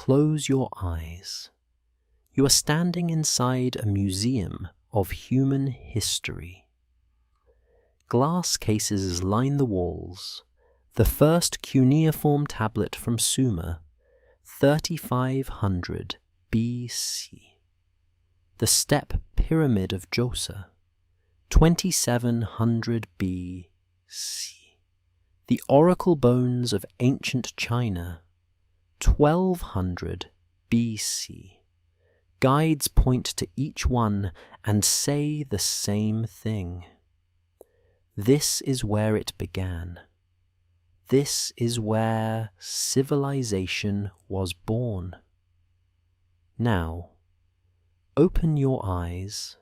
close your eyes. You are standing inside a museum of human history. Glass cases line the walls. The first cuneiform tablet from Sumer, 3500 BC. The step pyramid of Djoser, 2700 BC. The oracle bones of ancient China, 1200 BC. Guides point to each one and say the same thing. This is where it began. This is where civilization was born. Now, open your eyes,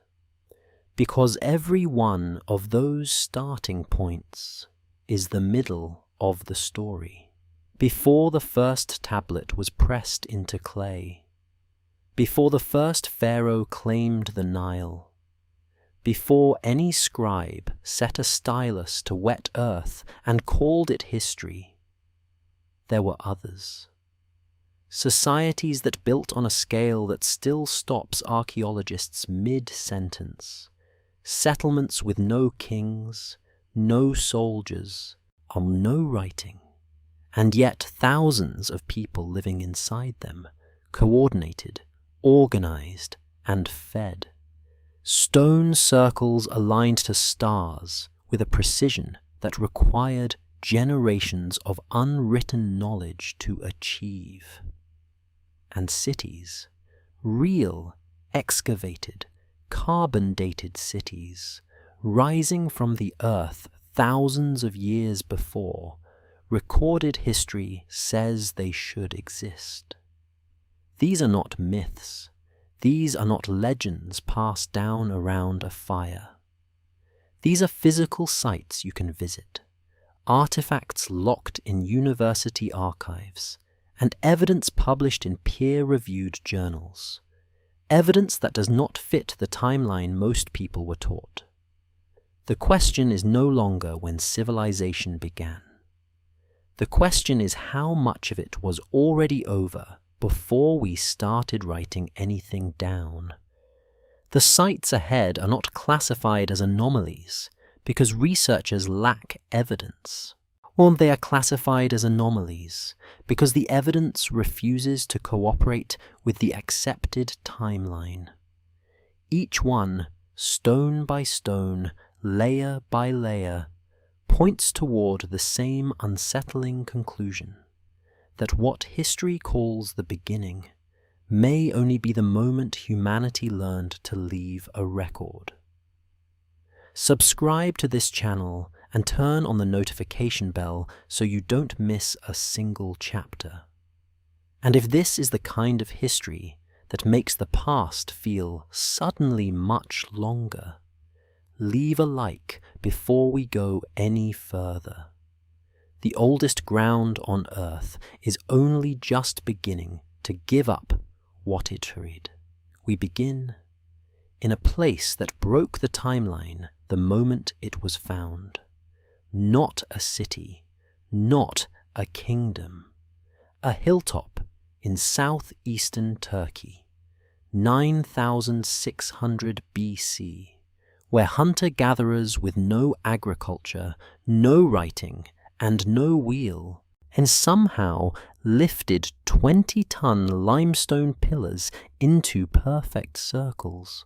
because every one of those starting points is the middle of the story. Before the first tablet was pressed into clay, before the first pharaoh claimed the Nile, before any scribe set a stylus to wet earth and called it history, there were others. Societies that built on a scale that still stops archaeologists mid-sentence. Settlements with no kings, no soldiers, no writing, and yet thousands of people living inside them, coordinated, organized, and fed. Stone circles aligned to stars with a precision that required generations of unwritten knowledge to achieve. And cities, real, excavated, carbon-dated cities, rising from the earth thousands of years before, recorded history says they should exist. These are not myths. These are not legends passed down around a fire. These are physical sites you can visit, artifacts locked in university archives, and evidence published in peer-reviewed journals. Evidence that does not fit the timeline most people were taught. The question is no longer when civilization began. The question is how much of it was already over before we started writing anything down. The sites ahead are not classified as anomalies because researchers lack evidence. Or they are classified as anomalies because the evidence refuses to cooperate with the accepted timeline. Each one, stone by stone, layer by layer, points toward the same unsettling conclusion, that what history calls the beginning may only be the moment humanity learned to leave a record. Subscribe to this channel and turn on the notification bell so you don't miss a single chapter. And if this is the kind of history that makes the past feel suddenly much longer, leave a like before we go any further. The oldest ground on Earth is only just beginning to give up what it carried. We begin in a place that broke the timeline the moment it was found. Not a city, not a kingdom. A hilltop in southeastern Turkey, 9600 BC, where hunter-gatherers with no agriculture, no writing, and no wheel, and somehow lifted 20-ton limestone pillars into perfect circles,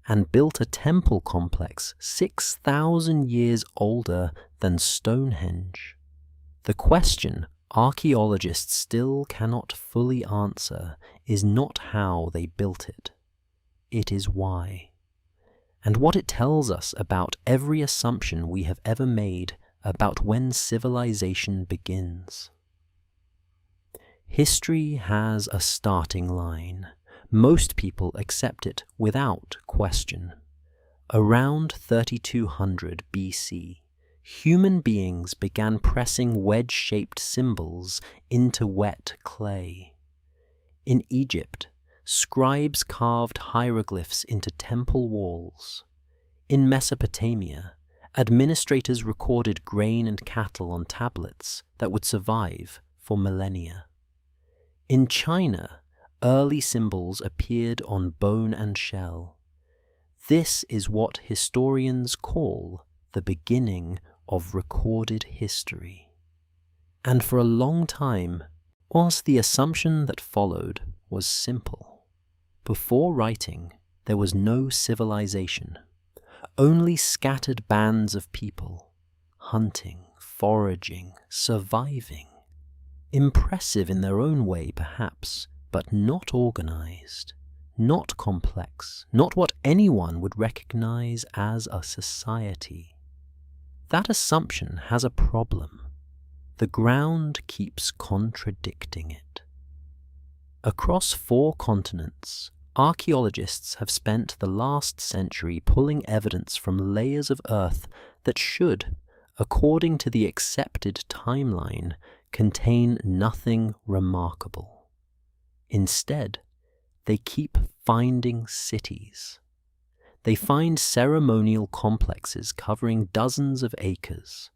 and built a temple complex 6,000 years older than Stonehenge. The question archaeologists still cannot fully answer is not how they built it. It is why. And what it tells us about every assumption we have ever made about when civilization begins. History has a starting line. Most people accept it without question. Around 3200 BC, human beings began pressing wedge-shaped symbols into wet clay. In Egypt, scribes carved hieroglyphs into temple walls. In Mesopotamia, administrators recorded grain and cattle on tablets that would survive for millennia. In China, early symbols appeared on bone and shell. This is what historians call the beginning of recorded history. And for a long time, whilst the assumption that followed was simple. Before writing, there was no civilization, only scattered bands of people, hunting, foraging, surviving. Impressive in their own way, perhaps, but not organized, not complex, not what anyone would recognize as a society. That assumption has a problem. The ground keeps contradicting it. Across 4 continents, archaeologists have spent the last century pulling evidence from layers of earth that should, according to the accepted timeline, contain nothing remarkable. Instead, they keep finding cities. They find ceremonial complexes covering dozens of acres.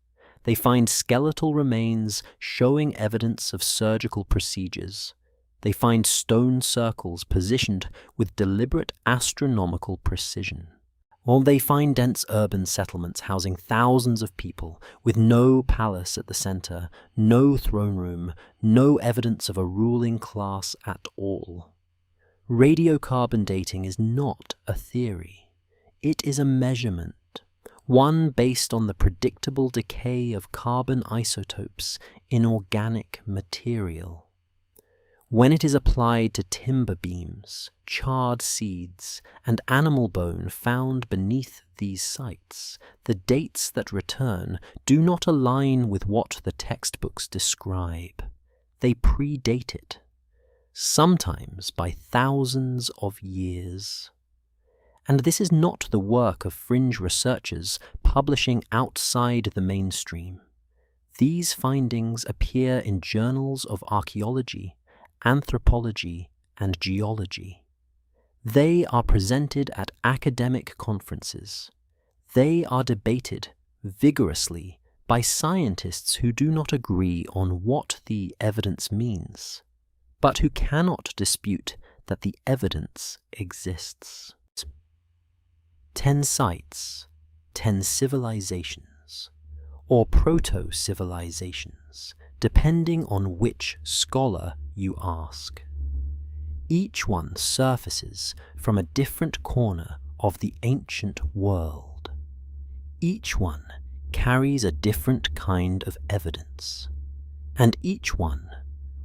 They find skeletal remains showing evidence of surgical procedures. They find stone circles positioned with deliberate astronomical precision. Or they find dense urban settlements housing thousands of people, with no palace at the center, no throne room, no evidence of a ruling class at all. Radiocarbon dating is not a theory. It is a measurement, one based on the predictable decay of carbon isotopes in organic material. When it is applied to timber beams, charred seeds, and animal bone found beneath these sites, the dates that return do not align with what the textbooks describe. They predate it, sometimes by thousands of years. And this is not the work of fringe researchers publishing outside the mainstream. These findings appear in journals of archaeology, anthropology, and geology. They are presented at academic conferences. They are debated vigorously by scientists who do not agree on what the evidence means, but who cannot dispute that the evidence exists. 10 sites, 10 civilizations, or proto-civilizations, depending on which scholar you ask. Each one surfaces from a different corner of the ancient world. Each one carries a different kind of evidence, and each one,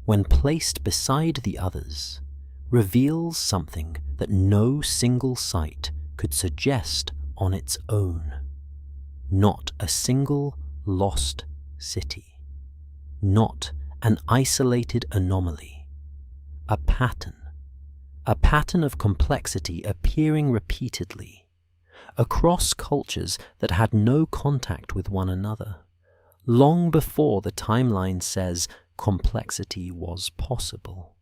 when placed beside the others, reveals something that no single site could suggest on its own. Not a single lost city. Not an isolated anomaly. A pattern of complexity appearing repeatedly, across cultures that had no contact with one another, long before the timeline says complexity was possible.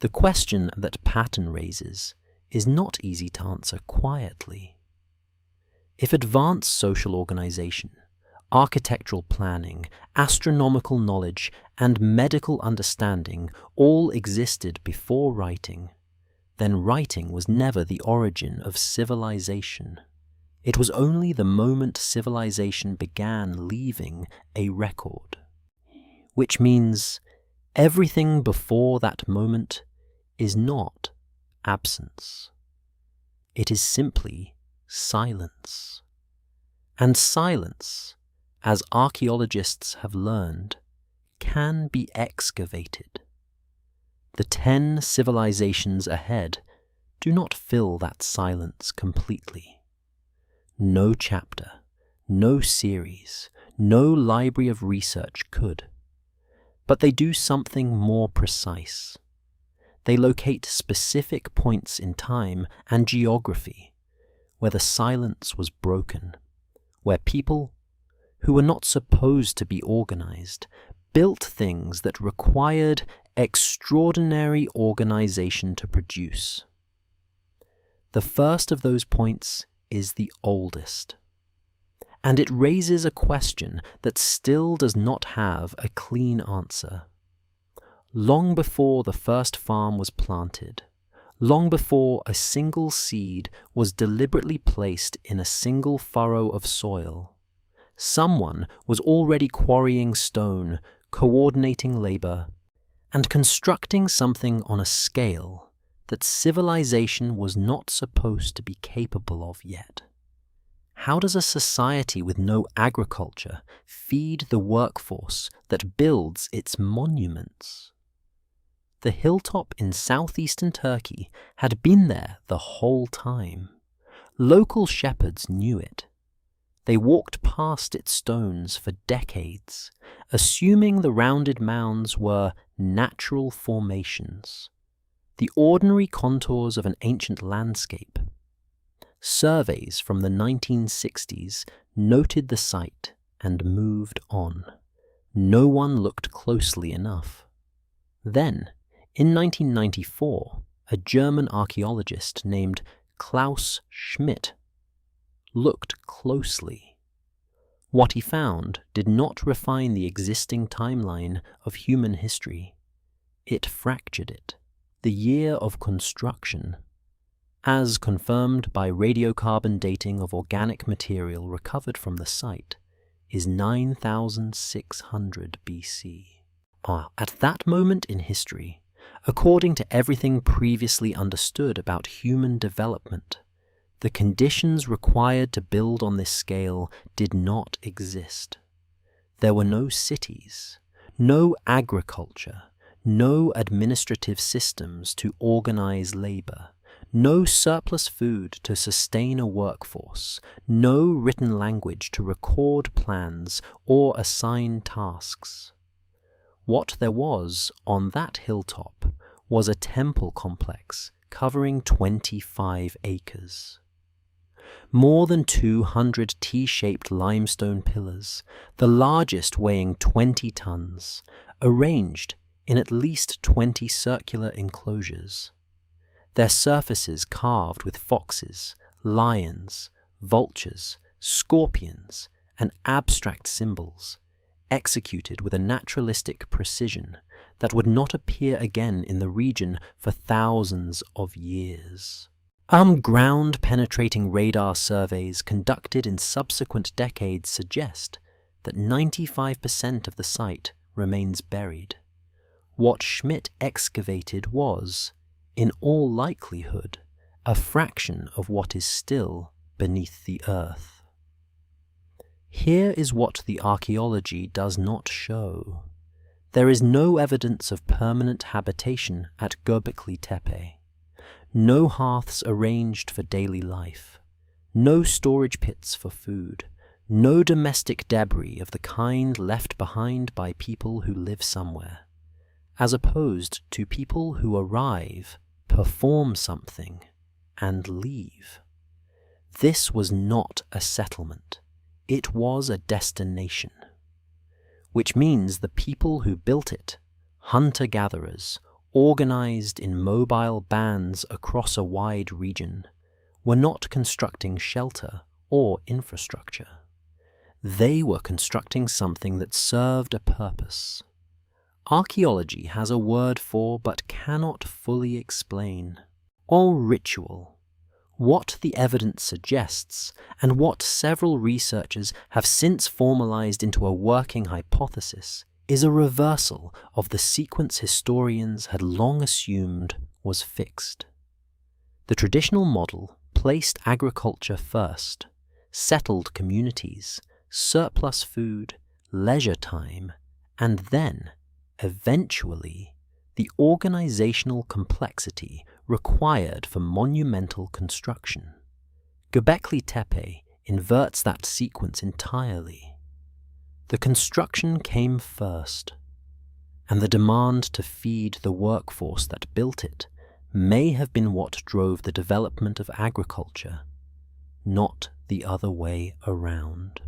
The question that pattern raises is not easy to answer quietly. If advanced social organization, architectural planning, astronomical knowledge, and medical understanding all existed before writing, then writing was never the origin of civilization. It was only the moment civilization began leaving a record. Which means everything before that moment is not absence. It is simply silence. And silence, as archaeologists have learned, can be excavated. The 10 civilizations ahead do not fill that silence completely. No chapter, no series, no library of research could. But they do something more precise. They locate specific points in time and geography where the silence was broken, where people, who were not supposed to be organized, built things that required extraordinary organization to produce. The first of those points is the oldest, and it raises a question that still does not have a clean answer. Long before the first farm was planted, long before a single seed was deliberately placed in a single furrow of soil, someone was already quarrying stone, coordinating labor, and constructing something on a scale that civilization was not supposed to be capable of yet. How does a society with no agriculture feed the workforce that builds its monuments? The hilltop in southeastern Turkey had been there the whole time. Local shepherds knew it. They walked past its stones for decades, assuming the rounded mounds were natural formations, the ordinary contours of an ancient landscape. Surveys from the 1960s noted the site and moved on. No one looked closely enough. Then, in 1994, a German archaeologist named Klaus Schmidt looked closely. What he found did not refine the existing timeline of human history. It fractured it. The year of construction, as confirmed by radiocarbon dating of organic material recovered from the site, is 9,600 BC. At that moment in history, according to everything previously understood about human development, the conditions required to build on this scale did not exist. There were no cities, no agriculture, no administrative systems to organize labor, no surplus food to sustain a workforce, no written language to record plans or assign tasks. What there was on that hilltop was a temple complex covering 25 acres. More than 200 T-shaped limestone pillars, the largest weighing 20 tons, arranged in at least 20 circular enclosures. Their surfaces carved with foxes, lions, vultures, scorpions, and abstract symbols, executed with a naturalistic precision that would not appear again in the region for thousands of years. Ground-penetrating radar surveys conducted in subsequent decades suggest that 95% of the site remains buried. What Schmidt excavated was, in all likelihood, a fraction of what is still beneath the earth. Here is what the archaeology does not show. There is no evidence of permanent habitation at Göbekli Tepe. No hearths arranged for daily life. No storage pits for food. No domestic debris of the kind left behind by people who live somewhere, as opposed to people who arrive, perform something, and leave. This was not a settlement. It was a destination, which means the people who built it, hunter-gatherers, organized in mobile bands across a wide region, were not constructing shelter or infrastructure. They were constructing something that served a purpose. Archaeology has a word for but cannot fully explain. All ritual. What the evidence suggests, and what several researchers have since formalized into a working hypothesis, is a reversal of the sequence historians had long assumed was fixed. The traditional model placed agriculture first, settled communities, surplus food, leisure time, and then, eventually, the organizational complexity required for monumental construction. Göbekli Tepe inverts that sequence entirely. The construction came first, and the demand to feed the workforce that built it may have been what drove the development of agriculture, not the other way around.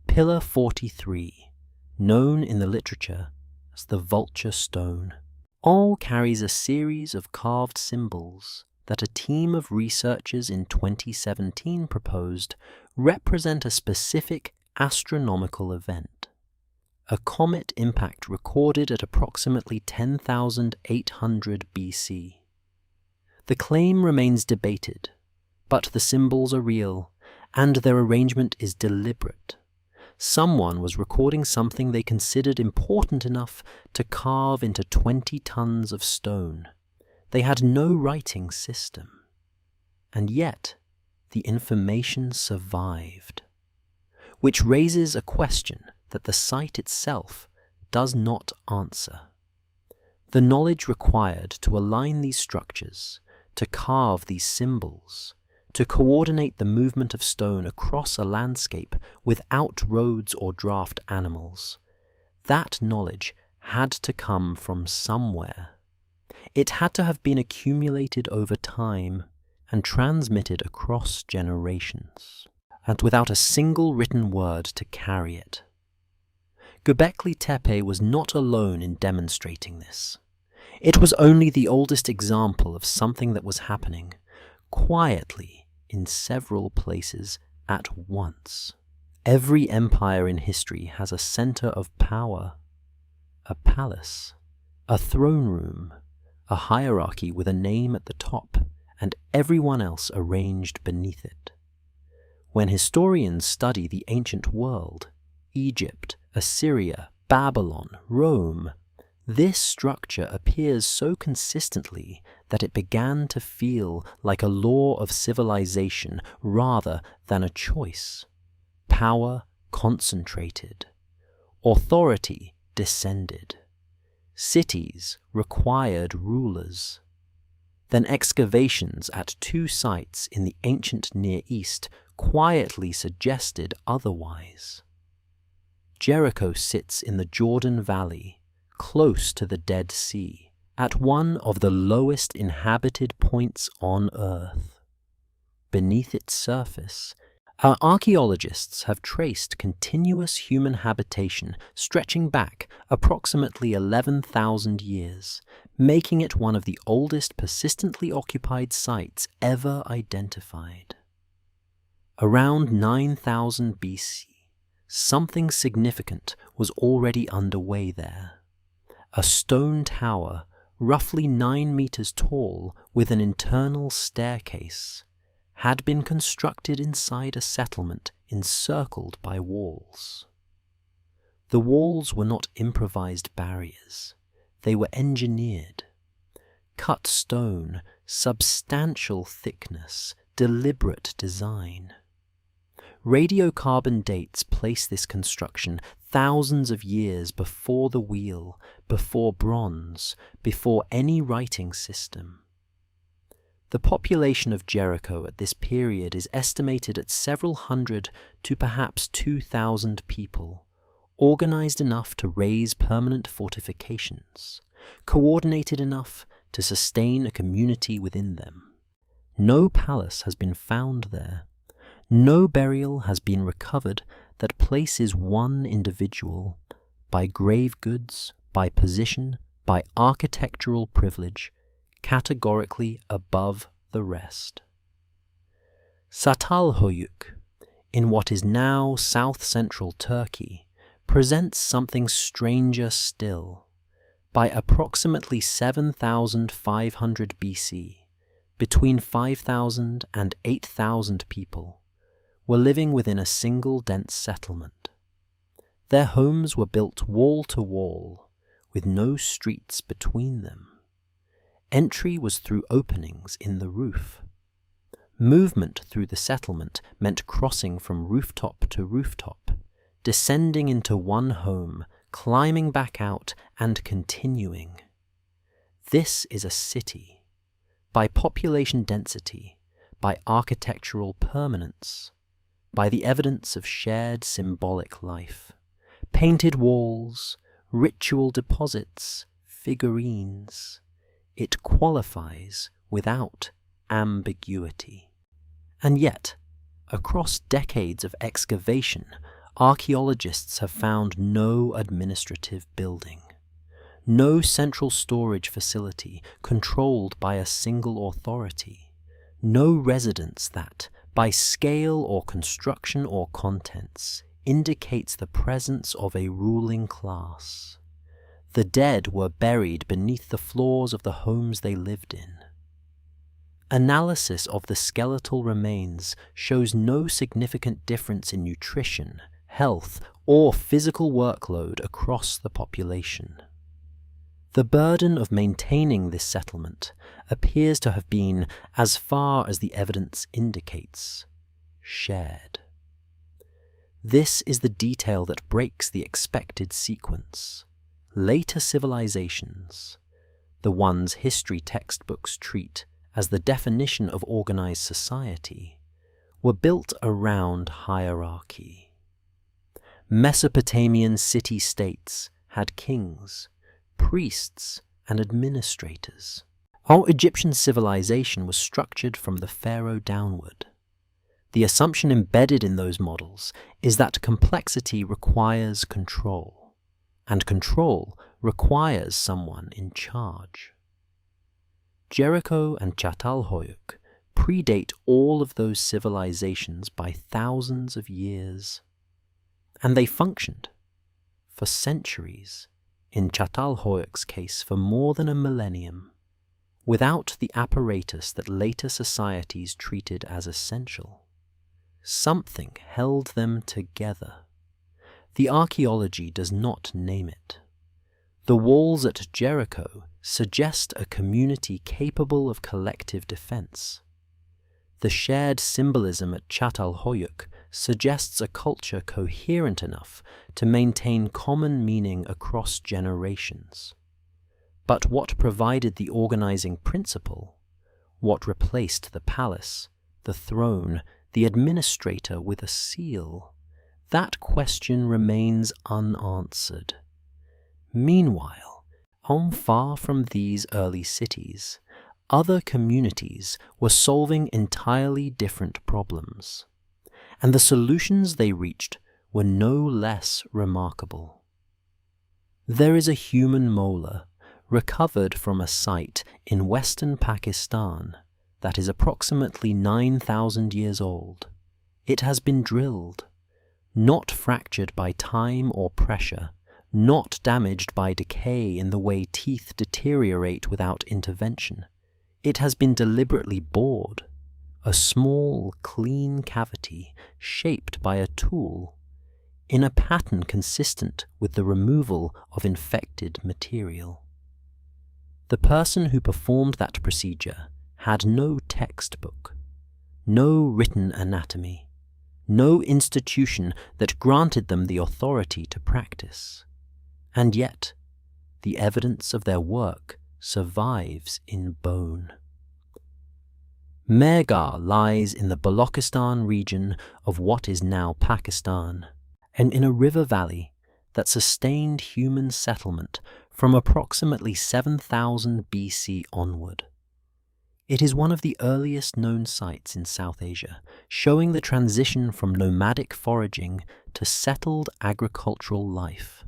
Pillar 43, known in the literature as the vulture stone, all carries a series of carved symbols that a team of researchers in 2017 proposed represent a specific astronomical event. a comet impact recorded at approximately 10,800 BC. The claim remains debated, but the symbols are real, and their arrangement is deliberate. Someone was recording something they considered important enough to carve into 20 tons of stone. They had no writing system. And yet, the information survived. Which raises a question that the site itself does not answer. The knowledge required to align these structures, to carve these symbols, to coordinate the movement of stone across a landscape without roads or draft animals, that knowledge had to come from somewhere. It had to have been accumulated over time and transmitted across generations, and without a single written word to carry it. Göbekli Tepe was not alone in demonstrating this. It was only the oldest example of something that was happening quietly in several places at once. Every empire in history has a center of power, a palace, a throne room, a hierarchy with a name at the top, and everyone else arranged beneath it. When historians study the ancient world, Egypt, Assyria, Babylon, Rome, this structure appears so consistently that it began to feel like a law of civilization rather than a choice. Power concentrated. Authority descended. Cities required rulers. Then excavations at 2 sites in the ancient Near East quietly suggested otherwise. Jericho sits in the Jordan Valley, close to the Dead Sea, at one of the lowest inhabited points on Earth. Beneath its surface, our archaeologists have traced continuous human habitation stretching back approximately 11,000 years, making it one of the oldest persistently occupied sites ever identified. Around 9,000 BC, something significant was already underway there. A stone tower, roughly 9 meters tall, with an internal staircase, had been constructed inside a settlement encircled by walls. The walls were not improvised barriers. They were engineered. Cut stone, substantial thickness, deliberate design. Radiocarbon dates place this construction thousands of years before the wheel, before bronze, before any writing system. The population of Jericho at this period is estimated at several hundred to perhaps 2,000 people, organized enough to raise permanent fortifications, coordinated enough to sustain a community within them. No palace has been found there. No burial has been recovered that places one individual, by grave goods, by position, by architectural privilege, categorically above the rest. Çatalhöyük, in what is now south-central Turkey, presents something stranger still. By approximately 7,500 BC, between 5,000 and 8,000 people were living within a single dense settlement. Their homes were built wall to wall, with no streets between them. Entry was through openings in the roof. Movement through the settlement meant crossing from rooftop to rooftop, descending into one home, climbing back out, and continuing. This is a city. By population density, by architectural permanence, by the evidence of shared symbolic life. Painted walls, ritual deposits, figurines. It qualifies without ambiguity. And yet, across decades of excavation, archaeologists have found no administrative building, no central storage facility controlled by a single authority, no residence that, by scale or construction or contents, indicates the presence of a ruling class. The dead were buried beneath the floors of the homes they lived in. Analysis of the skeletal remains shows no significant difference in nutrition, health, or physical workload across the population. The burden of maintaining this settlement appears to have been, as far as the evidence indicates, shared. This is the detail that breaks the expected sequence. Later civilizations, the ones history textbooks treat as the definition of organized society, were built around hierarchy. Mesopotamian city-states had kings, priests, and administrators. Our Egyptian civilization was structured from the pharaoh downward. The assumption embedded in those models is that complexity requires control, and control requires someone in charge. Jericho and Çatalhöyük predate all of those civilizations by thousands of years, and they functioned for centuries, in Çatalhöyük's case for more than a millennium, without the apparatus that later societies treated as essential. Something held them together. The archaeology does not name it. The walls at Jericho suggest a community capable of collective defense. The shared symbolism at Çatalhöyük suggests a culture coherent enough to maintain common meaning across generations. But what provided the organizing principle? What replaced the palace, the throne, the administrator with a seal? That question remains unanswered. Meanwhile, far from these early cities, other communities were solving entirely different problems, and the solutions they reached were no less remarkable. There is a human molar recovered from a site in western Pakistan that is approximately 9,000 years old. It has been drilled, not fractured by time or pressure, not damaged by decay in the way teeth deteriorate without intervention. It has been deliberately bored, a small, clean cavity shaped by a tool, in a pattern consistent with the removal of infected material. The person who performed that procedure had no textbook, no written anatomy, no institution that granted them the authority to practice. And yet, the evidence of their work survives in bone. Mehrgarh lies in the Balochistan region of what is now Pakistan, and in a river valley that sustained human settlement from approximately 7,000 BC onward. It is one of the earliest known sites in South Asia, showing the transition from nomadic foraging to settled agricultural life.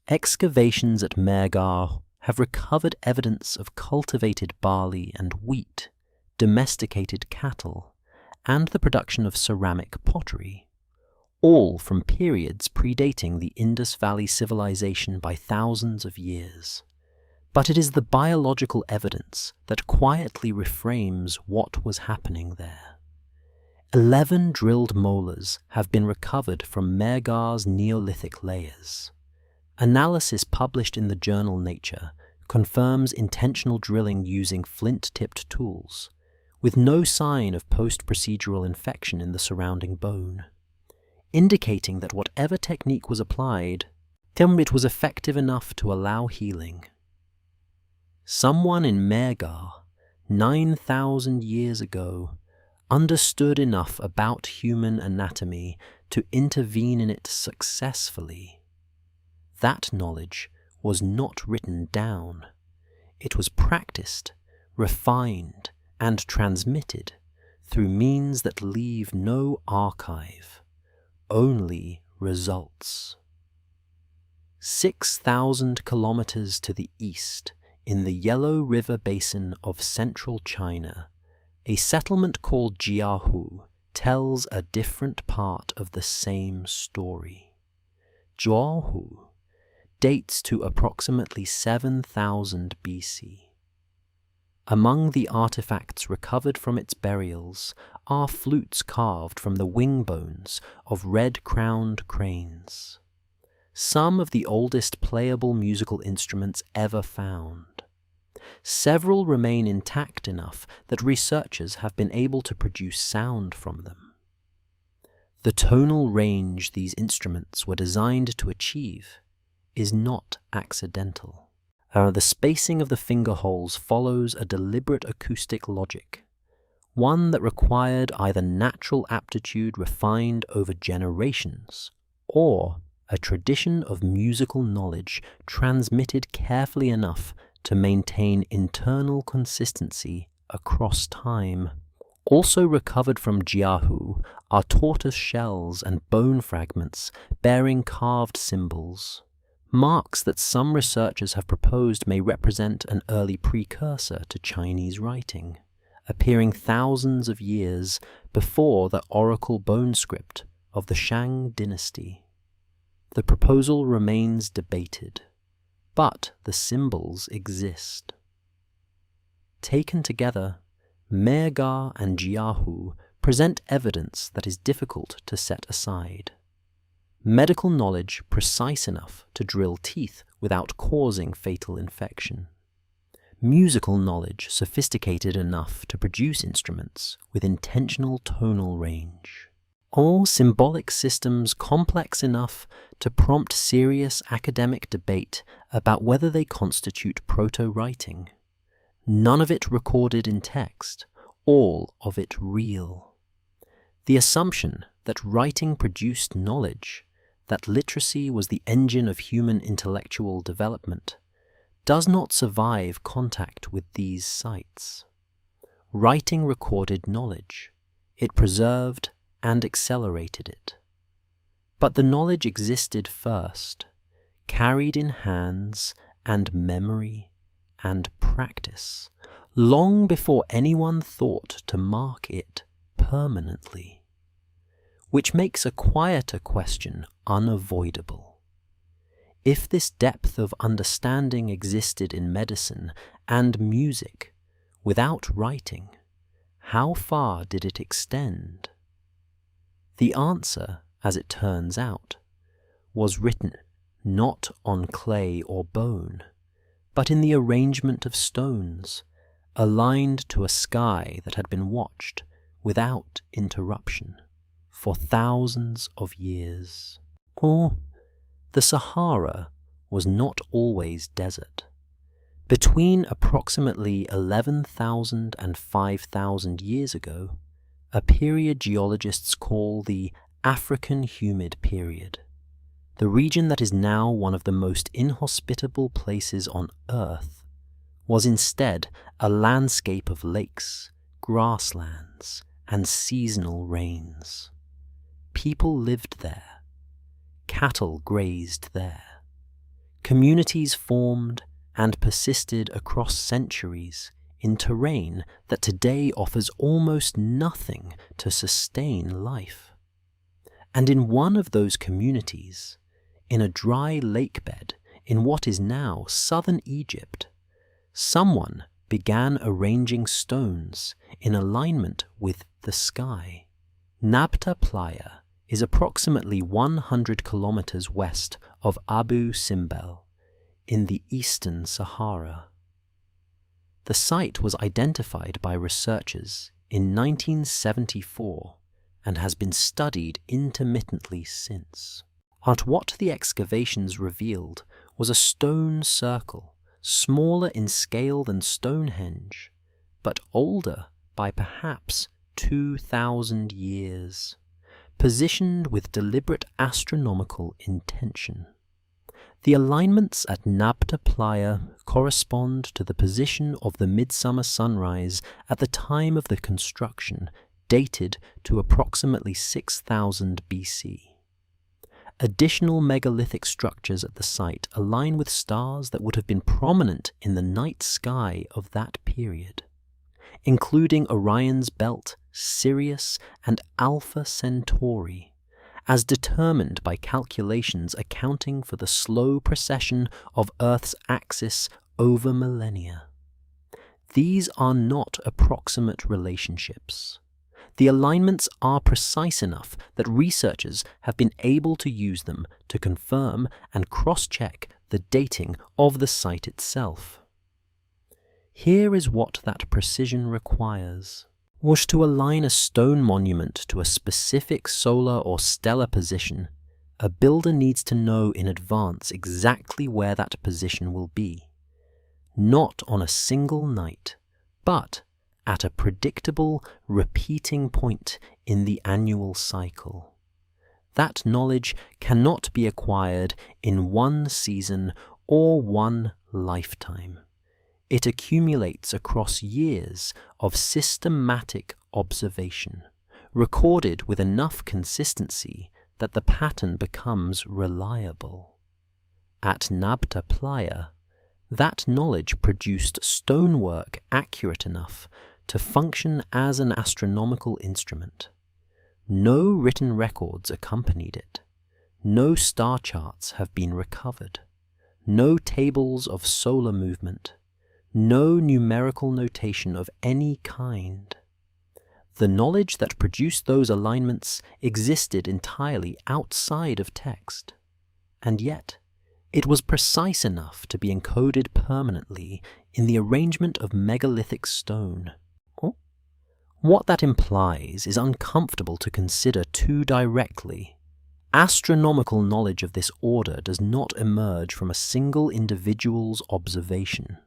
Excavations at Mehrgarh have recovered evidence of cultivated barley and wheat, domesticated cattle, and the production of ceramic pottery, all from periods predating the Indus Valley civilization by thousands of years. But it is the biological evidence that quietly reframes what was happening there. 11 drilled molars have been recovered from Mehrgarh's Neolithic layers. Analysis published in the journal Nature confirms intentional drilling using flint-tipped tools, with no sign of post-procedural infection in the surrounding bone, indicating that whatever technique was applied, it was effective enough to allow healing. Someone in Mehrgarh, 9,000 years ago, understood enough about human anatomy to intervene in it successfully. That knowledge was not written down. It was practiced, refined, and transmitted through means that leave no archive, only results. 6,000 kilometers to the east, in the Yellow River basin of central China, a settlement called Jiahu tells a different part of the same story. Zhuohu dates to approximately 7000 BC. Among the artifacts recovered from its burials are flutes carved from the wing bones of red-crowned cranes, some of the oldest playable musical instruments ever found. Several remain intact enough that researchers have been able to produce sound from them. The tonal range these instruments were designed to achieve is not accidental. The spacing of the finger holes follows a deliberate acoustic logic, one that required either natural aptitude refined over generations, or a tradition of musical knowledge transmitted carefully enough to maintain internal consistency across time. Also recovered from Jiahu are tortoise shells and bone fragments bearing carved symbols, marks that some researchers have proposed may represent an early precursor to Chinese writing, appearing thousands of years before the oracle bone script of the Shang dynasty. The proposal remains debated, but the symbols exist. Taken together, Megar and Jiahu present evidence that is difficult to set aside. Medical knowledge precise enough to drill teeth without causing fatal infection. Musical knowledge sophisticated enough to produce instruments with intentional tonal range. All symbolic systems complex enough to prompt serious academic debate about whether they constitute proto-writing. None of it recorded in text, all of it real. The assumption that writing produced knowledge, that literacy was the engine of human intellectual development, does not survive contact with these sites. Writing recorded knowledge. It preserved and accelerated it. But the knowledge existed first, carried in hands and memory and practice, long before anyone thought to mark it permanently. Which makes a quieter question unavoidable. If this depth of understanding existed in medicine and music without writing, how far did it extend? The answer, as it turns out, was written not on clay or bone, but in the arrangement of stones, aligned to a sky that had been watched without interruption for thousands of years. Or the Sahara was not always desert. Between approximately 11,000 and 5,000 years ago, a period geologists call the African Humid Period, the region that is now one of the most inhospitable places on Earth, was instead a landscape of lakes, grasslands, and seasonal rains. People lived there. Cattle grazed there. Communities formed and persisted across centuries in terrain that today offers almost nothing to sustain life. And in one of those communities, in a dry lake bed in what is now southern Egypt, someone began arranging stones in alignment with the sky. Nabta Playa is approximately 100 kilometers west of Abu Simbel in the eastern Sahara. The site was identified by researchers in 1974 and has been studied intermittently since. But what the excavations revealed was a stone circle, smaller in scale than Stonehenge, but older by perhaps 2,000 years, positioned with deliberate astronomical intention. The alignments at Nabta Playa correspond to the position of the midsummer sunrise at the time of the construction, dated to approximately 6000 BC. Additional megalithic structures at the site align with stars that would have been prominent in the night sky of that period, including Orion's belt Sirius, and Alpha Centauri, as determined by calculations accounting for the slow precession of Earth's axis over millennia. These are not approximate relationships. The alignments are precise enough that researchers have been able to use them to confirm and cross-check the dating of the site itself. Here is what that precision requires. Was to align a stone monument to a specific solar or stellar position, a builder needs to know in advance exactly where that position will be. Not on a single night, but at a predictable, repeating point in the annual cycle. That knowledge cannot be acquired in one season or one lifetime. It accumulates across years of systematic observation, recorded with enough consistency that the pattern becomes reliable. At Nabta Playa, that knowledge produced stonework accurate enough to function as an astronomical instrument. No written records accompanied it. No star charts have been recovered. No tables of solar movement. No numerical notation of any kind. The knowledge that produced those alignments existed entirely outside of text, and yet it was precise enough to be encoded permanently in the arrangement of megalithic stone. What that implies is uncomfortable to consider too directly. Astronomical knowledge of this order does not emerge from a single individual's observation.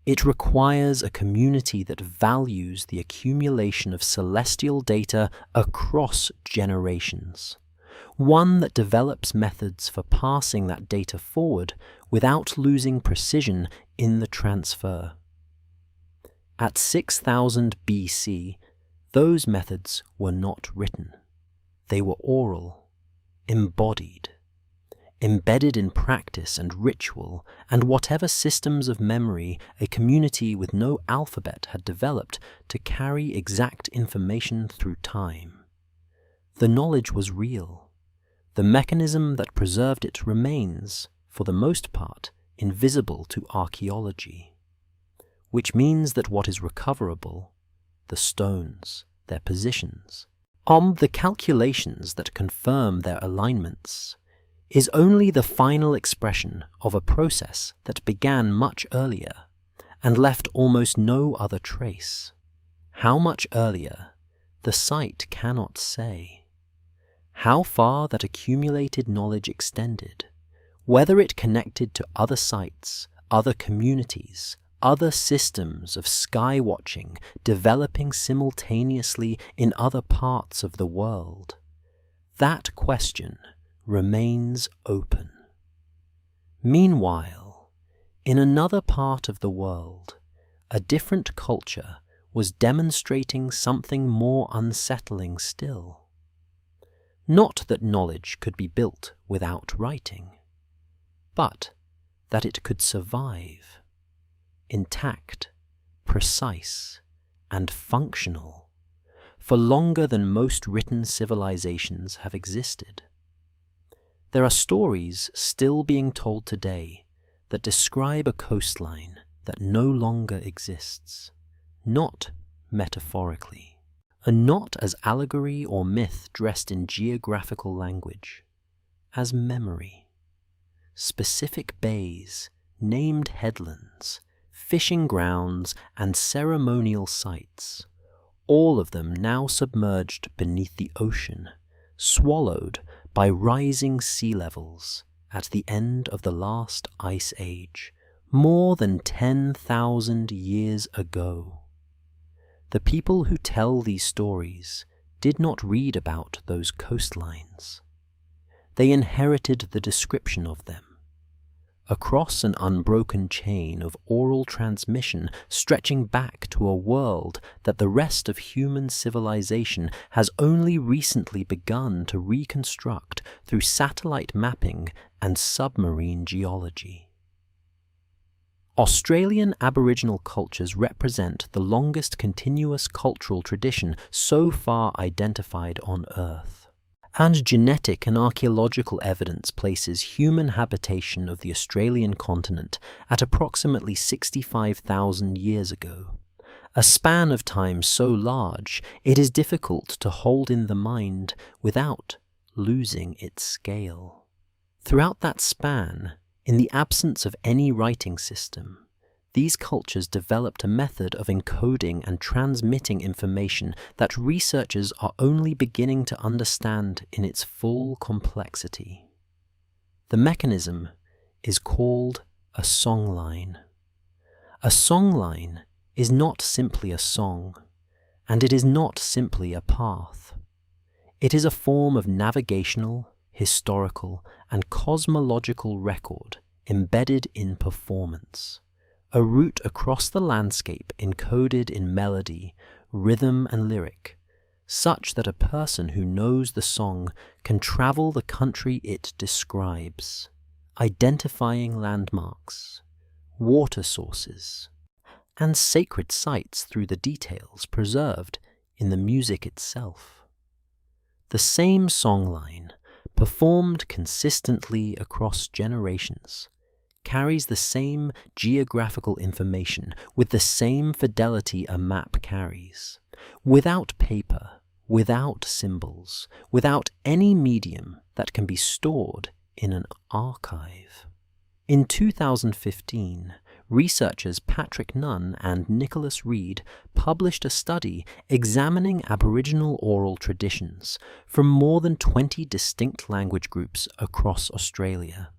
It requires a community that values the accumulation of celestial data across generations, one that develops methods for passing that data forward without losing precision in the transfer. At 6000 BC, those methods were not written. They were oral, embodied, embedded in practice and ritual and whatever systems of memory a community with no alphabet had developed to carry exact information through time. The knowledge was real. The mechanism that preserved it remains, for the most part, invisible to archaeology, which means that what is recoverable, the stones, their positions, the calculations that confirm their alignments, is only the final expression of a process that began much earlier and left almost no other trace. How much earlier, the site cannot say. How far that accumulated knowledge extended, whether it connected to other sites, other communities, other systems of sky watching developing simultaneously in other parts of the world, that question remains open. Meanwhile, in another part of the world, a different culture was demonstrating something more unsettling still. Not that knowledge could be built without writing, but that it could survive, intact, precise, and functional, for longer than most written civilizations have existed. There are stories still being told today that describe a coastline that no longer exists, not metaphorically, and not as allegory or myth dressed in geographical language, as memory. Specific bays, named headlands, fishing grounds, and ceremonial sites, all of them now submerged beneath the ocean, swallowed by rising sea levels at the end of the last ice age, more than 10,000 years ago. The people who tell these stories did not read about those coastlines. They inherited the description of them. Across an unbroken chain of oral transmission stretching back to a world that the rest of human civilization has only recently begun to reconstruct through satellite mapping and submarine geology. Australian Aboriginal cultures represent the longest continuous cultural tradition so far identified on Earth. And genetic and archaeological evidence places human habitation of the Australian continent at approximately 65,000 years ago. A span of time so large it is difficult to hold in the mind without losing its scale. Throughout that span, in the absence of any writing system, these cultures developed a method of encoding and transmitting information that researchers are only beginning to understand in its full complexity. The mechanism is called a songline. A songline is not simply a song, and it is not simply a path. It is a form of navigational, historical, and cosmological record embedded in performance, a route across the landscape encoded in melody, rhythm, and lyric, such that a person who knows the song can travel the country it describes, identifying landmarks, water sources, and sacred sites through the details preserved in the music itself. The same songline, performed consistently across generations, carries the same geographical information with the same fidelity a map carries, without paper, without symbols, without any medium that can be stored in an archive. In 2015, researchers Patrick Nunn and Nicholas Reed published a study examining Aboriginal oral traditions from more than 20 distinct language groups across Australia.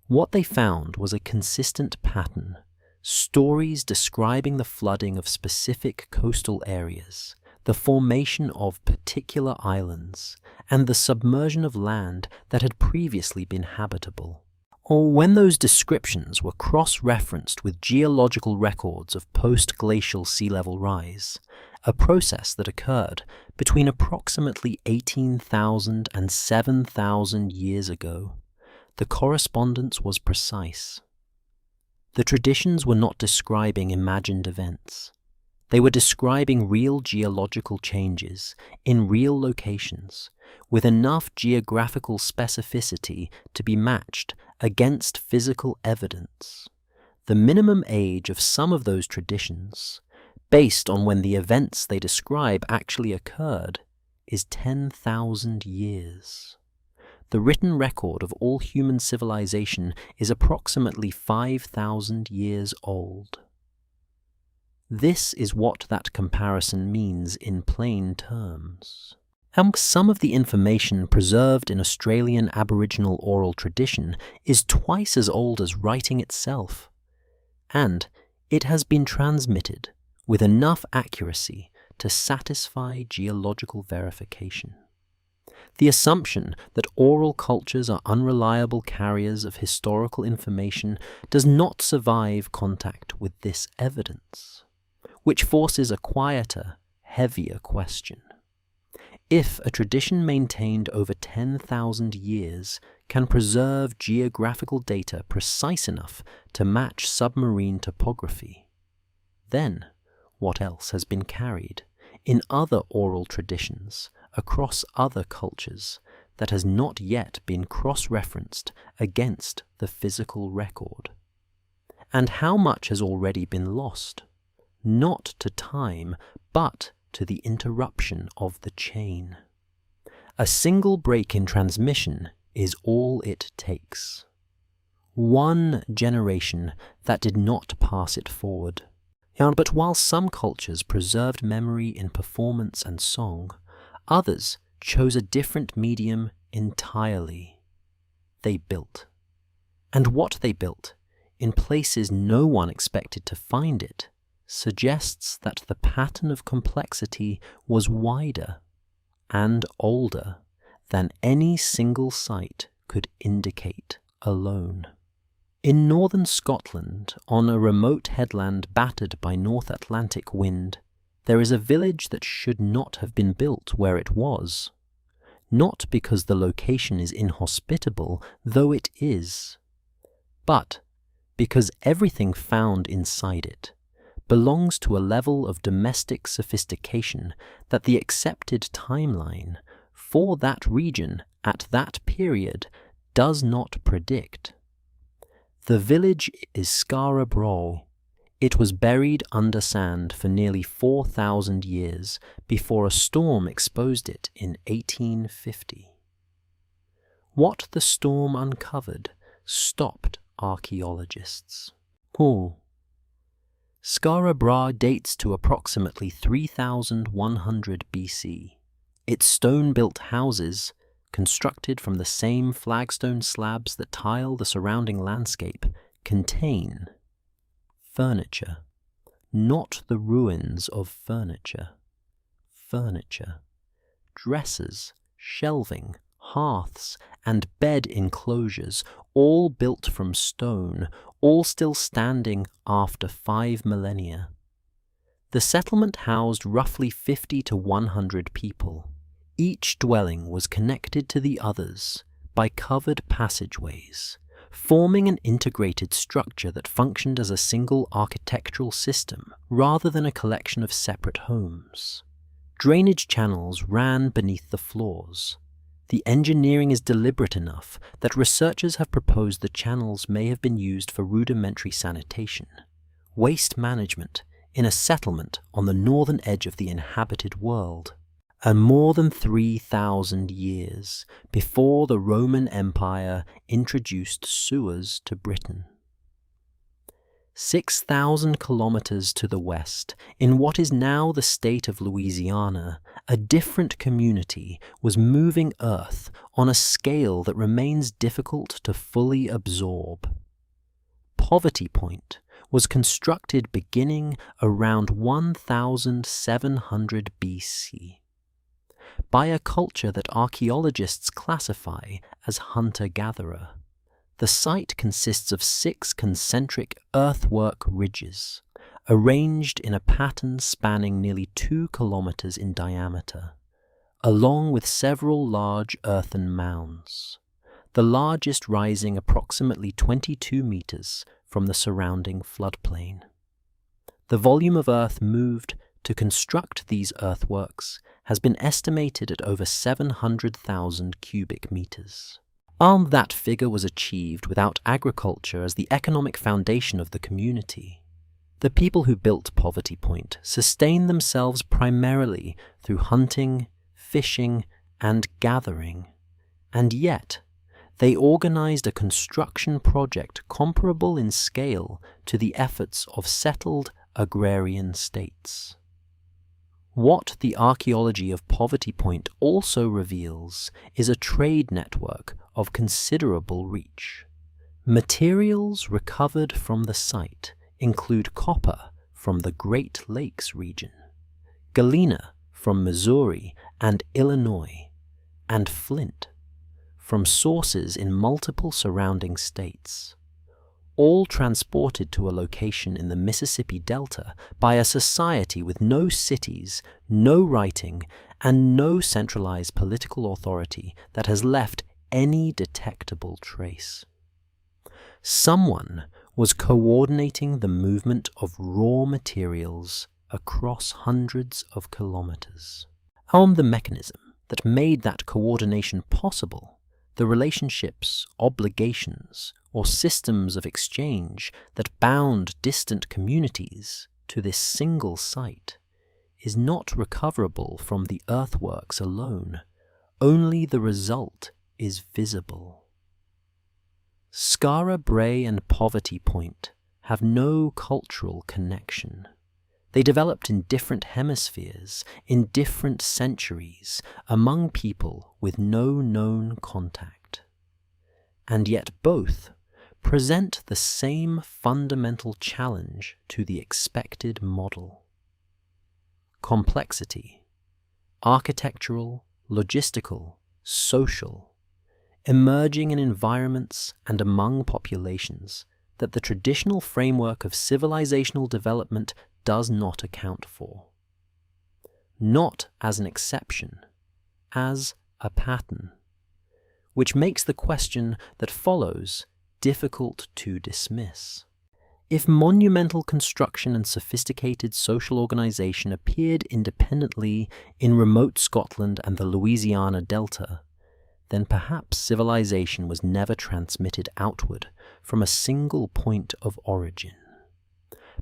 What they found was a consistent pattern, stories describing the flooding of specific coastal areas, the formation of particular islands, and the submersion of land that had previously been habitable. Or when those descriptions were cross-referenced with geological records of post-glacial sea level rise, a process that occurred between approximately 18,000 and 7,000 years ago, the correspondence was precise. The traditions were not describing imagined events. They were describing real geological changes in real locations, with enough geographical specificity to be matched against physical evidence. The minimum age of some of those traditions, based on when the events they describe actually occurred, is 10,000 years. The written record of all human civilization is approximately 5,000 years old. This is what that comparison means in plain terms. Some of the information preserved in Australian Aboriginal oral tradition is twice as old as writing itself, and it has been transmitted with enough accuracy to satisfy geological verification. The assumption that oral cultures are unreliable carriers of historical information does not survive contact with this evidence, which forces a quieter, heavier question. If a tradition maintained over 10,000 years can preserve geographical data precise enough to match submarine topography, then what else has been carried in other oral traditions across other cultures that has not yet been cross-referenced against the physical record? And how much has already been lost, not to time, but to the interruption of the chain? A single break in transmission is all it takes. One generation that did not pass it forward. But while some cultures preserved memory in performance and song, others chose a different medium entirely. They built. And what they built, in places no one expected to find it, suggests that the pattern of complexity was wider and older than any single site could indicate alone. In northern Scotland, on a remote headland battered by North Atlantic wind, there is a village that should not have been built where it was. Not because the location is inhospitable, though it is, but because everything found inside it belongs to a level of domestic sophistication that the accepted timeline for that region at that period does not predict. The village is Skara Brae. It was buried under sand for nearly 4,000 years before a storm exposed it in 1850. What the storm uncovered stopped archaeologists. Skara Brae dates to approximately 3100 BC. Its stone-built houses, constructed from the same flagstone slabs that tile the surrounding landscape, contain furniture, not the ruins of furniture. Furniture, dressers, shelving, hearths, and bed enclosures, all built from stone, all still standing after 5 millennia. The settlement housed roughly 50 to 100 people. Each dwelling was connected to the others by covered passageways, forming an integrated structure that functioned as a single architectural system rather than a collection of separate homes. Drainage channels ran beneath the floors. The engineering is deliberate enough that researchers have proposed the channels may have been used for rudimentary sanitation, waste management in a settlement on the northern edge of the inhabited world, and more than 3,000 years before the Roman Empire introduced sewers to Britain. 6,000 kilometers to the west, in what is now the state of Louisiana, a different community was moving earth on a scale that remains difficult to fully absorb. Poverty Point was constructed beginning around 1700 BC by a culture that archaeologists classify as hunter-gatherer. The site consists of 6 concentric earthwork ridges, arranged in a pattern spanning nearly 2 kilometers in diameter, along with several large earthen mounds, the largest rising approximately 22 meters from the surrounding floodplain. The volume of earth moved to construct these earthworks has been estimated at over 700,000 cubic meters. That figure was achieved without agriculture as the economic foundation of the community. The people who built Poverty Point sustained themselves primarily through hunting, fishing, and gathering, and yet they organized a construction project comparable in scale to the efforts of settled agrarian states. What the archaeology of Poverty Point also reveals is a trade network of considerable reach. Materials recovered from the site include copper from the Great Lakes region, galena from Missouri and Illinois, and flint from sources in multiple surrounding states, all transported to a location in the Mississippi Delta by a society with no cities, no writing, and no centralized political authority that has left any detectable trace. Someone was coordinating the movement of raw materials across hundreds of kilometers. The mechanism that made that coordination possible, the relationships, obligations, or systems of exchange that bound distant communities to this single site, is not recoverable from the earthworks alone. Only the result is visible. Skara Brae and Poverty Point have no cultural connection. They developed in different hemispheres, in different centuries, among people with no known contact. And yet both present the same fundamental challenge to the expected model. Complexity, architectural, logistical, social, emerging in environments and among populations that the traditional framework of civilizational development does not account for. Not as an exception, as a pattern, which makes the question that follows difficult to dismiss. If monumental construction and sophisticated social organization appeared independently in remote Scotland and the Louisiana Delta, then perhaps civilization was never transmitted outward from a single point of origin.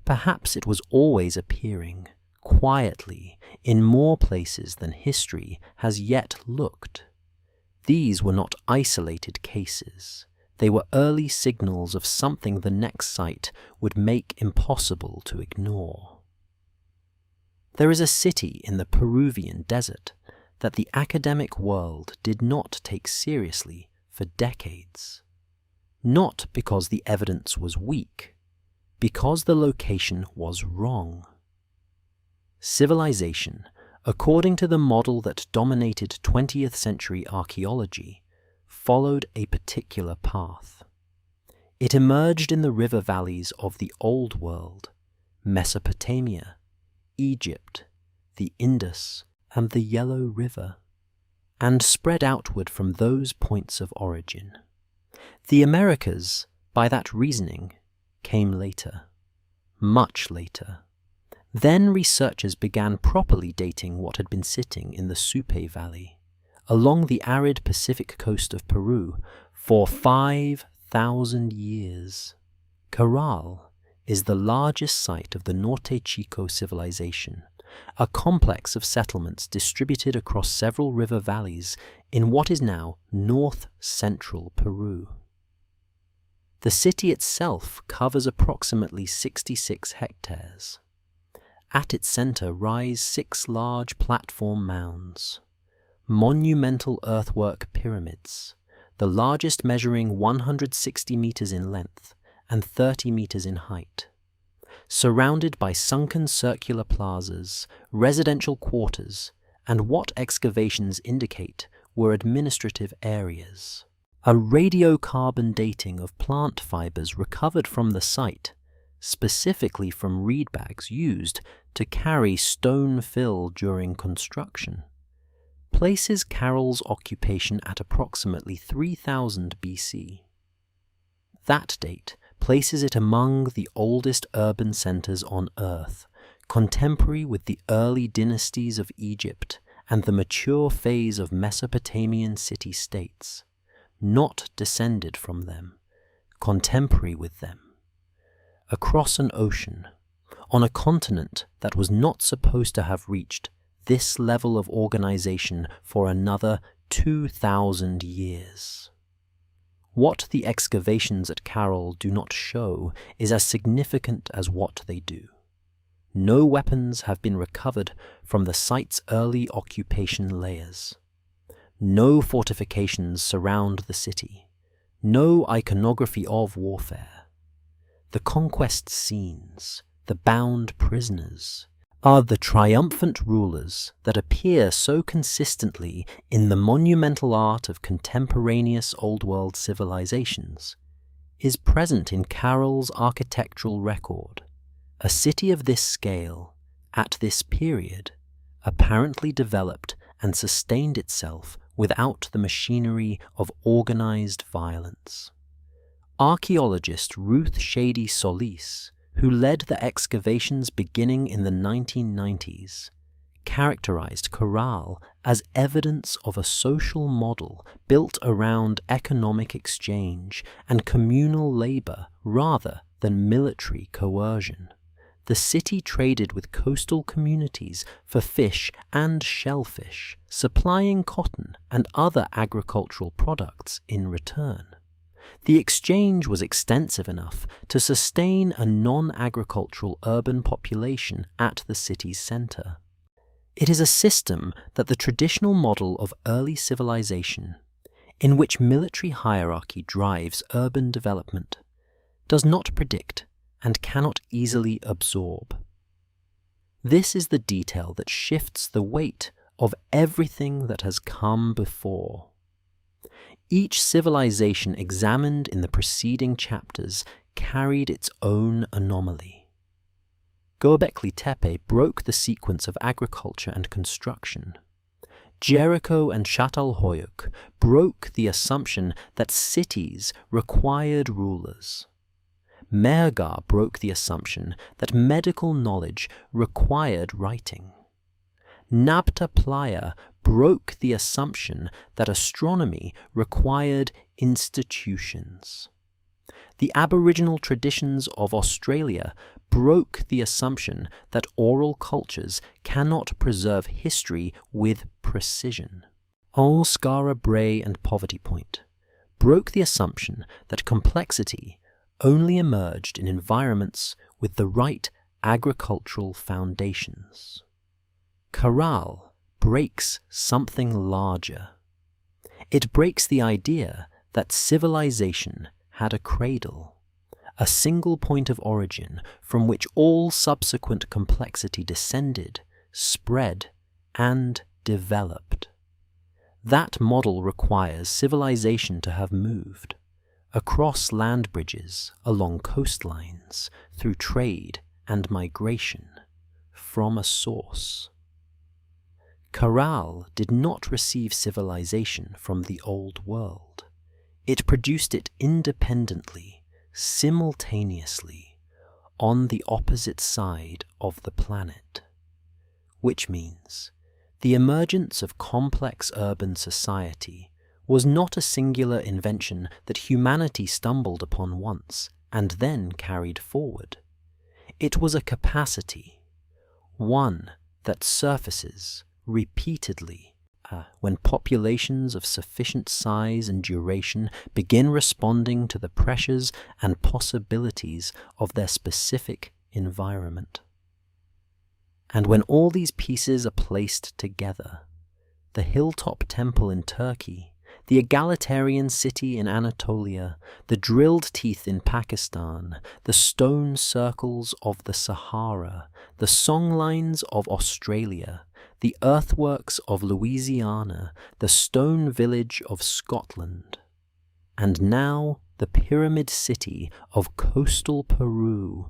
Perhaps it was always appearing, quietly, in more places than history has yet looked. These were not isolated cases. They were early signals of something the next site would make impossible to ignore. There is a city in the Peruvian desert that the academic world did not take seriously for decades. Not because the evidence was weak, because the location was wrong. Civilization, according to the model that dominated 20th century archaeology, followed a particular path. It emerged in the river valleys of the Old World, Mesopotamia, Egypt, the Indus, and the Yellow River, and spread outward from those points of origin. The Americas, by that reasoning, came later, much later. Then researchers began properly dating what had been sitting in the Supe Valley, along the arid Pacific coast of Peru, for 5,000 years. Caral is the largest site of the Norte Chico civilization, a complex of settlements distributed across several river valleys in what is now north-central Peru. The city itself covers approximately 66 hectares. At its center rise 6 large platform mounds, monumental earthwork pyramids, the largest measuring 160 meters in length and 30 meters in height, surrounded by sunken circular plazas, residential quarters, and what excavations indicate were administrative areas. A radiocarbon dating of plant fibers recovered from the site, specifically from reed bags used to carry stone fill during construction, places Caral's occupation at approximately 3000 BC. That date places it among the oldest urban centers on Earth, contemporary with the early dynasties of Egypt and the mature phase of Mesopotamian city-states, not descended from them, contemporary with them. Across an ocean, on a continent that was not supposed to have reached this level of organization for another 2,000 years. What the excavations at Caral do not show is as significant as what they do. No weapons have been recovered from the site's early occupation layers. No fortifications surround the city. No iconography of warfare. The conquest scenes, the bound prisoners, are the triumphant rulers that appear so consistently in the monumental art of contemporaneous Old World civilizations, is present in Caral's architectural record. A city of this scale, at this period, apparently developed and sustained itself without the machinery of organized violence. Archaeologist Ruth Shady Solis, who led the excavations beginning in the 1990s, characterized Caral as evidence of a social model built around economic exchange and communal labor rather than military coercion. The city traded with coastal communities for fish and shellfish, supplying cotton and other agricultural products in return. The exchange was extensive enough to sustain a non-agricultural urban population at the city's center. It is a system that the traditional model of early civilization, in which military hierarchy drives urban development, does not predict and cannot easily absorb. This is the detail that shifts the weight of everything that has come before. Each civilization examined in the preceding chapters carried its own anomaly. Göbekli Tepe broke the sequence of agriculture and construction. Jericho and Çatalhöyük broke the assumption that cities required rulers. Mehrgar broke the assumption that medical knowledge required writing. Nabta Playa broke the assumption that astronomy required institutions. The Aboriginal traditions of Australia broke the assumption that oral cultures cannot preserve history with precision. Skara Brae and Poverty Point broke the assumption that complexity only emerged in environments with the right agricultural foundations. Caral breaks something larger. It breaks the idea that civilization had a cradle, a single point of origin from which all subsequent complexity descended, spread, and developed. That model requires civilization to have moved across land bridges, along coastlines, through trade and migration, from a source. Caral did not receive civilization from the old world. It produced it independently, simultaneously, on the opposite side of the planet. Which means the emergence of complex urban society was not a singular invention that humanity stumbled upon once and then carried forward. It was a capacity, one that surfaces repeatedly when populations of sufficient size and duration begin responding to the pressures and possibilities of their specific environment. And when all these pieces are placed together, the hilltop temple in Turkey, the egalitarian city in Anatolia, the drilled teeth in Pakistan, the stone circles of the Sahara, the songlines of Australia, the earthworks of Louisiana, the stone village of Scotland, and now the pyramid city of coastal Peru,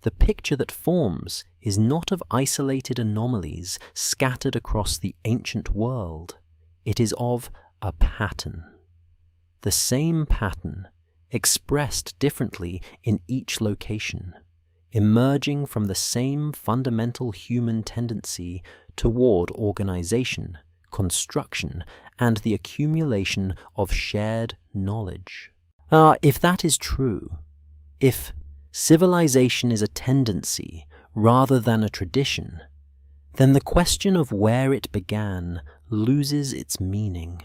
the picture that forms is not of isolated anomalies scattered across the ancient world. It is of a pattern. The same pattern, expressed differently in each location, emerging from the same fundamental human tendency toward organization, construction, and the accumulation of shared knowledge. If that is true, if civilization is a tendency rather than a tradition, then the question of where it began loses its meaning,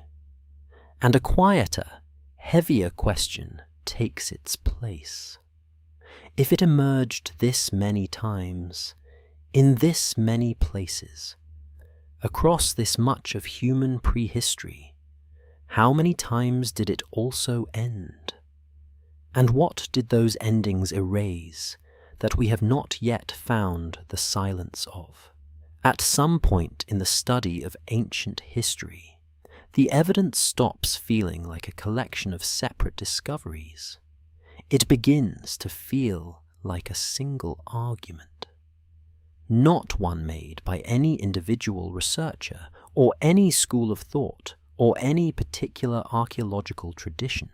and a quieter, heavier question takes its place. If it emerged this many times, in this many places, across this much of human prehistory, how many times did it also end? And what did those endings erase that we have not yet found the silence of? At some point in the study of ancient history, the evidence stops feeling like a collection of separate discoveries. It begins to feel like a single argument, not one made by any individual researcher or any school of thought or any particular archaeological tradition.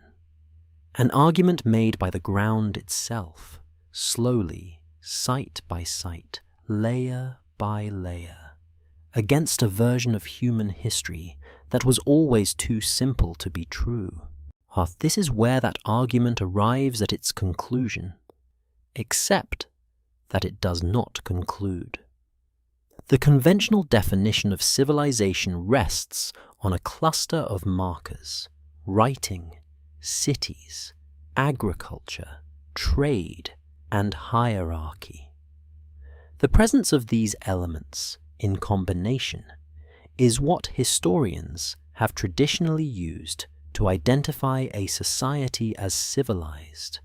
An argument made by the ground itself, slowly, site by site, layer by layer, against a version of human history that was always too simple to be true. This is where that argument arrives at its conclusion, except that it does not conclude. The conventional definition of civilization rests on a cluster of markers: writing, cities, agriculture, trade, and hierarchy. The presence of these elements in combination is what historians have traditionally used to identify a society as civilized,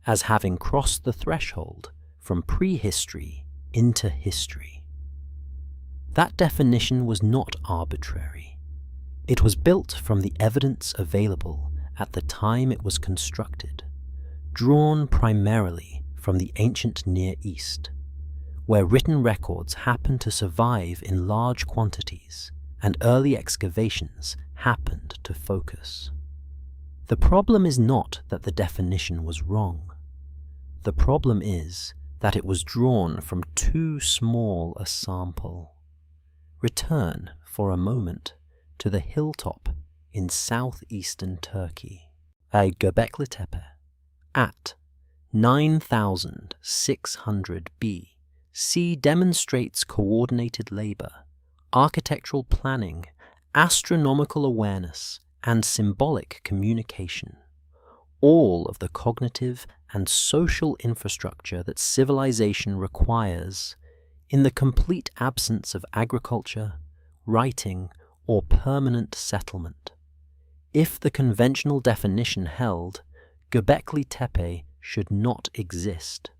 as having crossed the threshold from prehistory into history. That definition was not arbitrary. It was built from the evidence available at the time it was constructed, drawn primarily from the ancient Near East, where written records happened to survive in large quantities and early excavations happened to focus. The problem is not that the definition was wrong. The problem is that it was drawn from too small a sample. Return for a moment to the hilltop in southeastern Turkey, Göbekli Tepe, at 9,600 BC demonstrates coordinated labor, architectural planning, astronomical awareness, and symbolic communication, all of the cognitive and social infrastructure that civilization requires in the complete absence of agriculture, writing, or permanent settlement. If the conventional definition held, Göbekli Tepe should not exist.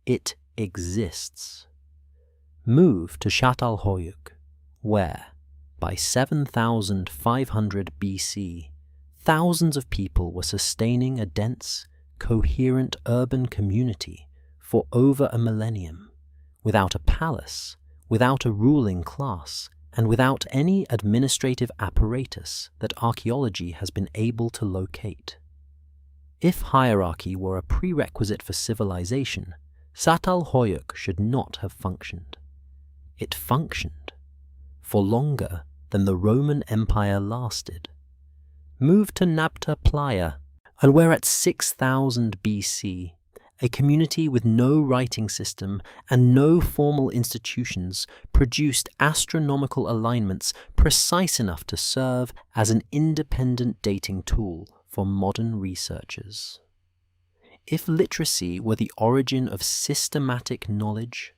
It exists. Move to Çatalhöyük, where, by 7,500 BC, thousands of people were sustaining a dense, coherent urban community for over a millennium, without a palace, without a ruling class, and without any administrative apparatus that archaeology has been able to locate. If hierarchy were a prerequisite for civilization, Çatalhöyük should not have functioned. It functioned for longer than the Roman Empire lasted. Move to Nabta Playa, and where at 6,000 BC, a community with no writing system and no formal institutions produced astronomical alignments precise enough to serve as an independent dating tool for modern researchers. If literacy were the origin of systematic knowledge,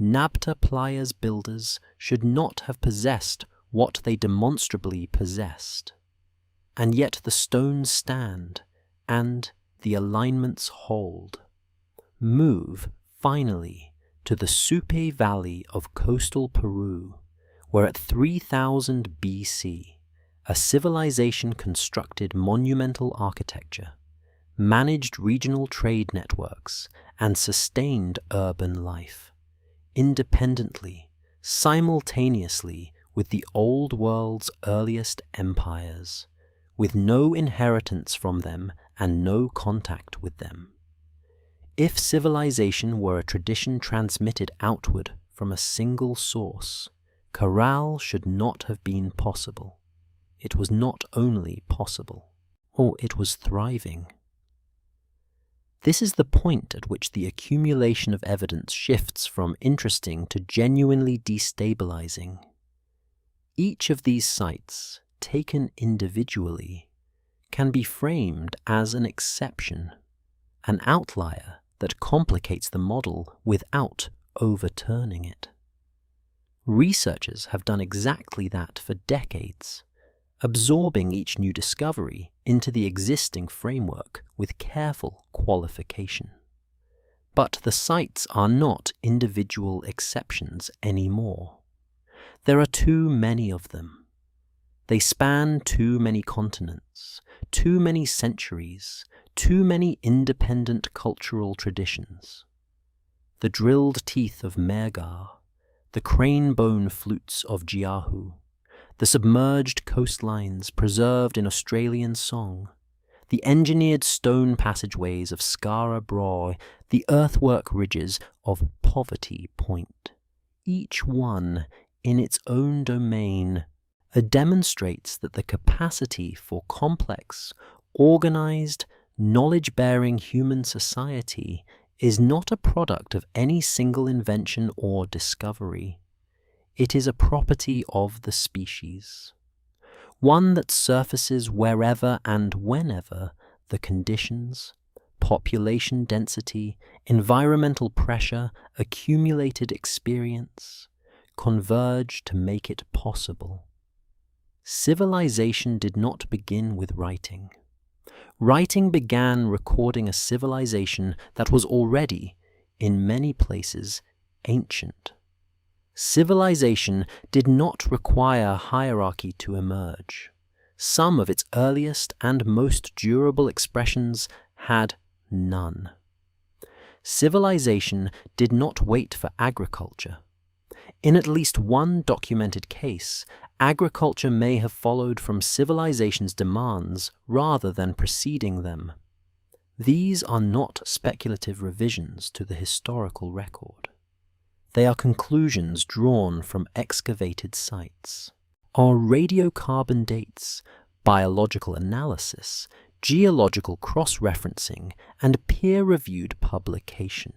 Nabta Playa's builders should not have possessed what they demonstrably possessed. And yet the stones stand, and the alignments hold. Move, finally, to the Supe Valley of coastal Peru, where at 3000 BC, a civilization constructed monumental architecture, managed regional trade networks, and sustained urban life, independently, simultaneously with the Old World's earliest empires, with no inheritance from them and no contact with them. If civilization were a tradition transmitted outward from a single source, Caral should not have been possible. It was not only possible, it was thriving. This is the point at which the accumulation of evidence shifts from interesting to genuinely destabilizing. Each of these sites, taken individually, can be framed as an exception, an outlier that complicates the model without overturning it. Researchers have done exactly that for decades, absorbing each new discovery into the existing framework with careful qualification. But the sites are not individual exceptions anymore. There are too many of them. They span too many continents, too many centuries, too many independent cultural traditions. The drilled teeth of Megar, the crane bone flutes of Jiahu, the submerged coastlines preserved in Australian song, the engineered stone passageways of Skara Brae, the earthwork ridges of Poverty Point, each one in its own domain, demonstrates that the capacity for complex, organized, knowledge-bearing human society is not a product of any single invention or discovery. It is a property of the species, one that surfaces wherever and whenever the conditions, population density, environmental pressure, accumulated experience, converge to make it possible. Civilization did not begin with writing. Writing began recording a civilization that was already, in many places, ancient. Civilization did not require hierarchy to emerge. Some of its earliest and most durable expressions had none. Civilization did not wait for agriculture. In at least one documented case, agriculture may have followed from civilization's demands rather than preceding them. These are not speculative revisions to the historical record. They are conclusions drawn from excavated sites. Our radiocarbon dates, biological analysis, geological cross-referencing, and peer-reviewed publication.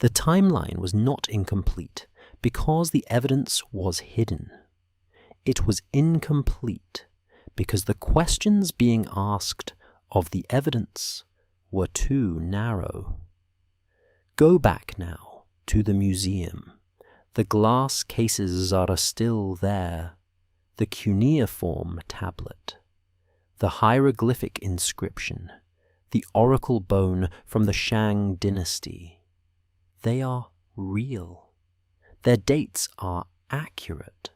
The timeline was not incomplete because the evidence was hidden. It was incomplete because the questions being asked of the evidence were too narrow. Go back now to the museum. The glass cases are still there, the cuneiform tablet, the hieroglyphic inscription, the oracle bone from the Shang dynasty. They are real. Their dates are accurate.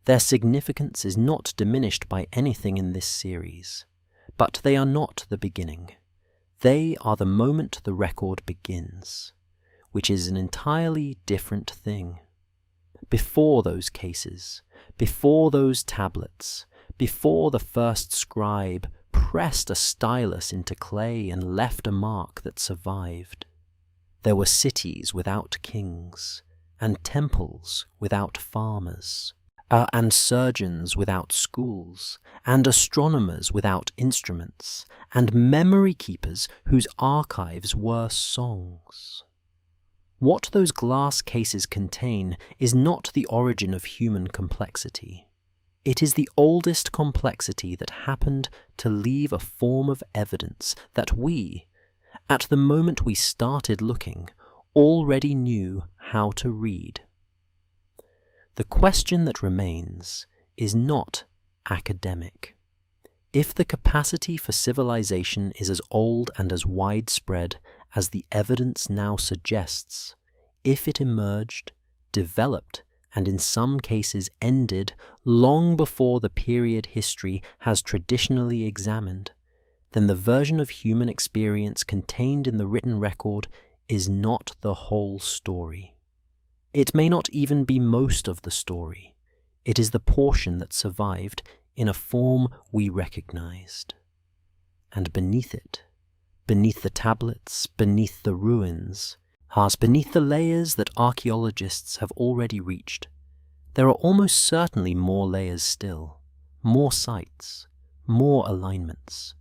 Their significance is not diminished by anything in this series, but they are not the beginning. They are the moment the record begins, which is an entirely different thing. Before those cases, before those tablets, before the first scribe pressed a stylus into clay and left a mark that survived, there were cities without kings, and temples without farmers, and surgeons without schools, and astronomers without instruments, and memory keepers whose archives were songs. What those glass cases contain is not the origin of human complexity. It is the oldest complexity that happened to leave a form of evidence that we, at the moment we started looking, already knew how to read. The question that remains is not academic. If the capacity for civilization is as old and as widespread as the evidence now suggests, if it emerged, developed, and in some cases ended long before the period history has traditionally examined, then the version of human experience contained in the written record is not the whole story. It may not even be most of the story. It is the portion that survived in a form we recognized. And beneath it, beneath the tablets, beneath the ruins, beneath the layers that archaeologists have already reached, there are almost certainly more layers still, more sites, more alignments,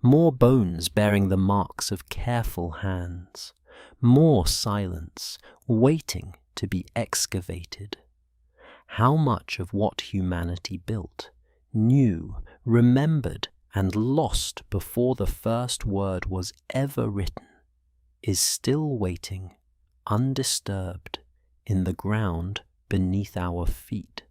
more bones bearing the marks of careful hands, more silence waiting to be excavated. How much of what humanity built, knew, remembered, and lost before the first word was ever written is still waiting, undisturbed, in the ground beneath our feet?